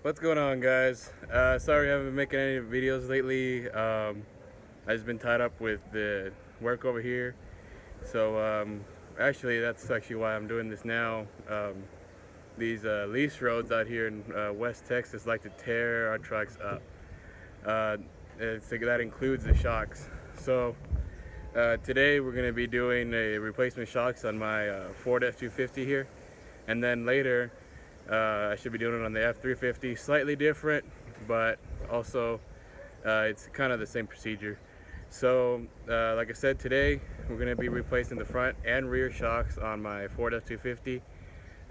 What's going on, guys? Sorry I haven't been making any videos lately. I've just been tied up with the work over here. So actually, that's actually why I'm doing this now. These lease roads out here in West Texas like to tear our trucks up. Uh, that includes the shocks. So today we're going to be doing a replacement shocks on my Ford F-250 here, and then later I should be doing it on the F-350. Slightly different, but also it's kind of the same procedure. So like I said, today we're going to be replacing the front and rear shocks on my Ford F-250.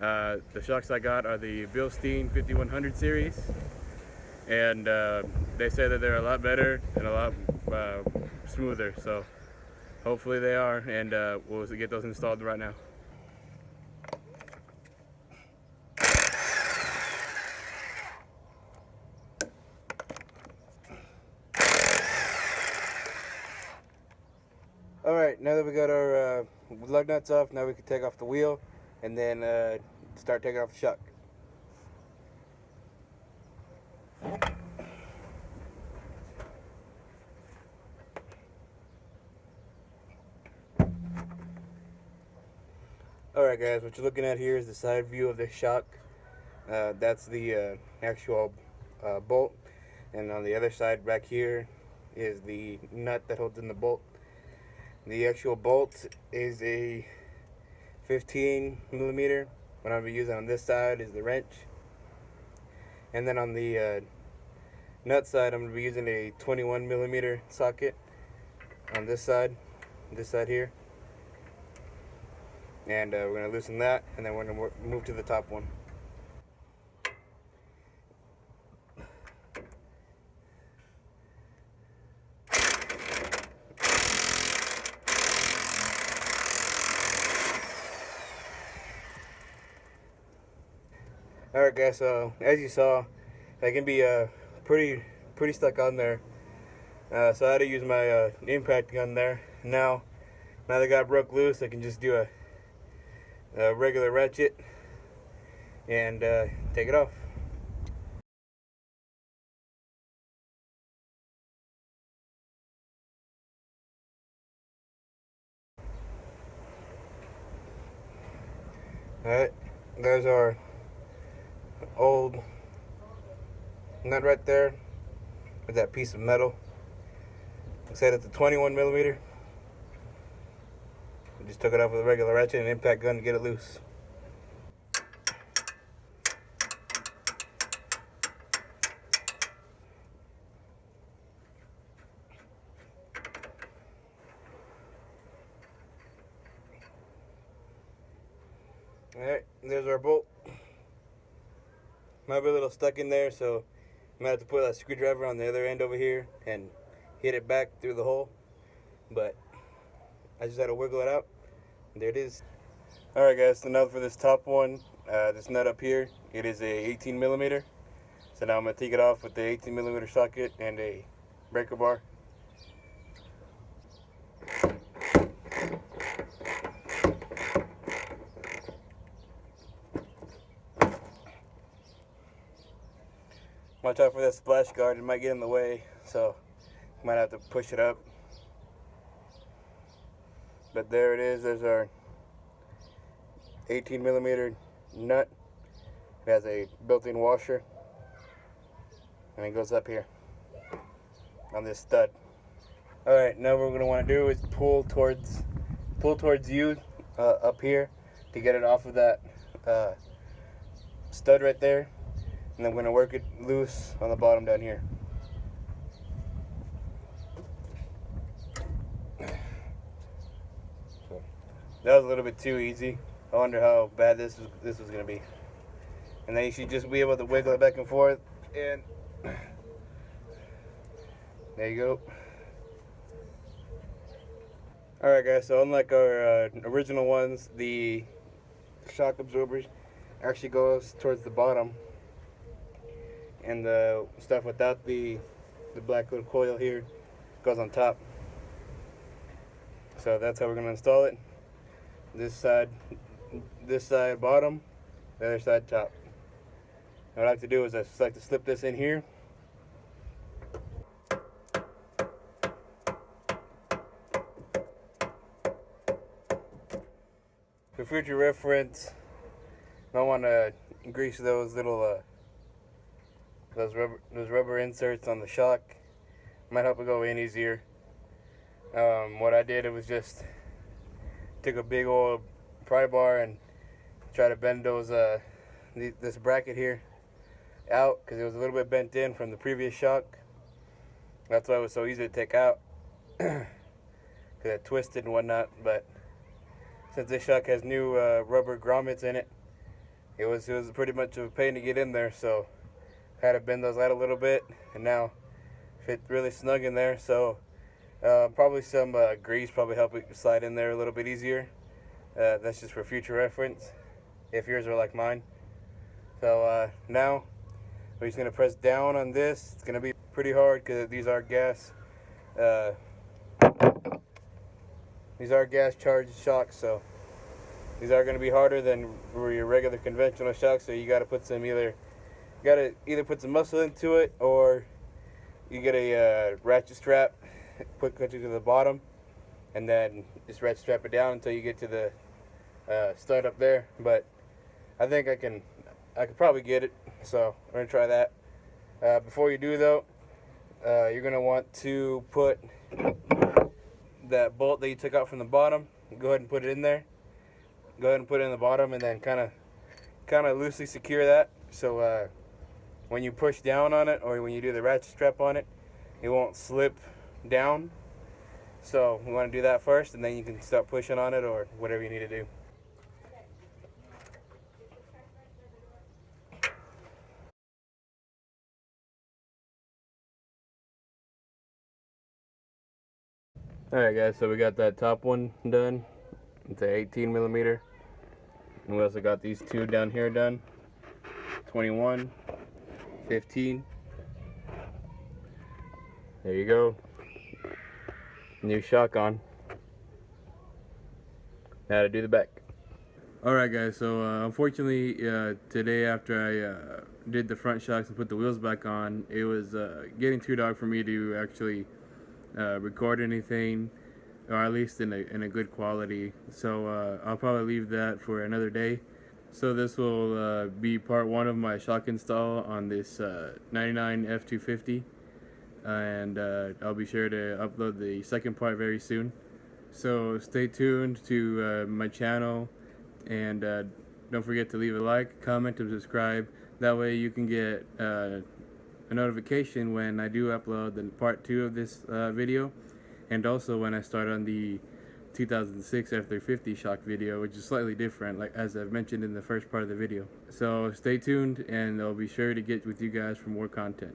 The shocks I got are the Bilstein 5100 series, and they say that they're a lot better and a lot smoother, so hopefully they are, and we'll get those installed right now. Alright, now that we got our lug nuts off, now we can take off the wheel and then start taking off the shock. Alright guys, what you're looking at here is the side view of the shock. That's the actual bolt, and on the other side back here is the nut that holds in the bolt. The actual bolt is a 15 millimeter. What I'm going to be using on this side is the wrench, and then on the nut side I'm going to be using a 21 millimeter socket on this side here, and we're going to loosen that, and then we're going to move to the top one. Alright guys, so as you saw, I can be pretty stuck on there. So I had to use my impact gun there. Now that got broke loose, I can just do a regular ratchet and take it off. Alright, there's our old nut right there with that piece of metal. I said it's a 21 millimeter. I just took it off with a regular ratchet and impact gun to get it loose. Alright, there's our bolt. Might be a little stuck in there, so I might have to put a screwdriver on the other end over here and hit it back through the hole. But I just had to wiggle it out. There it is. Alright guys, so now for this top one, this nut up here, it is a 18 millimeter. So now I'm going to take it off with the 18 millimeter socket and a breaker bar. Watch out for that splash guard, it might get in the way, so you might have to push it up. But there it is, there's our 18 millimeter nut. It has a built-in washer, and it goes up here on this stud. Alright, now what we're going to want to do is pull towards you up here to get it off of that stud right there. And then we're going to work it loose on the bottom down here. So, that was a little bit too easy. I wonder how bad this was going to be. And then you should just be able to wiggle it back and forth, and there you go. Alright guys, so unlike our original ones, the shock absorbers actually goes towards the bottom, and the stuff without the black little coil here goes on top. So that's how we're going to install it. This side bottom, the other side top. What I like to do is I just like to slip this in here. For future reference, I want to grease those little those rubber inserts on the shock. Might help it go in easier. What I did, it was just took a big old pry bar and try to bend those this bracket here out, because it was a little bit bent in from the previous shock. That's why it was so easy to take out, because it twisted and whatnot. But since this shock has new rubber grommets in it, it was pretty much of a pain to get in there. So I had to bend those out a little bit, and now fit really snug in there. So probably some grease probably help it slide in there a little bit easier. That's just for future reference, if yours are like mine. So now we're just gonna press down on this. It's gonna be pretty hard because these are gas charged shocks, so these are gonna be harder than your regular conventional shocks. So you gotta put some either put some muscle into it, or you get a ratchet strap, put it to the bottom, and then just ratchet strap it down until you get to the stud up there. But I think I could probably get it, so we're gonna try that. Before you do though, you're gonna want to put that bolt that you took out from the bottom. Go ahead and put it in there. Go ahead and put it in the bottom, and then kind of loosely secure that. So when you push down on it, or when you do the ratchet strap on it, it won't slip down. So we want to do that first, and then you can start pushing on it or whatever you need to do. Alright guys, so we got that top one done. It's a 18 millimeter. And we also got these two down here done. 21, 15. There you go. New shock on. Now to do the back. Alright guys, so unfortunately today after I did the front shocks and put the wheels back on, it was getting too dark for me to actually record anything, or at least in a good quality. So I'll probably leave that for another day. So this will be part one of my shock install on this 99 F-250, and I'll be sure to upload the second part very soon. So stay tuned to my channel, and don't forget to leave a like, comment, and subscribe. That way you can get a notification when I do upload the part 2 of this video, and also when I start on the 2006 F-350 shock video, which is slightly different, like as I've mentioned in the first part of the video. So stay tuned, and I'll be sure to get with you guys for more content.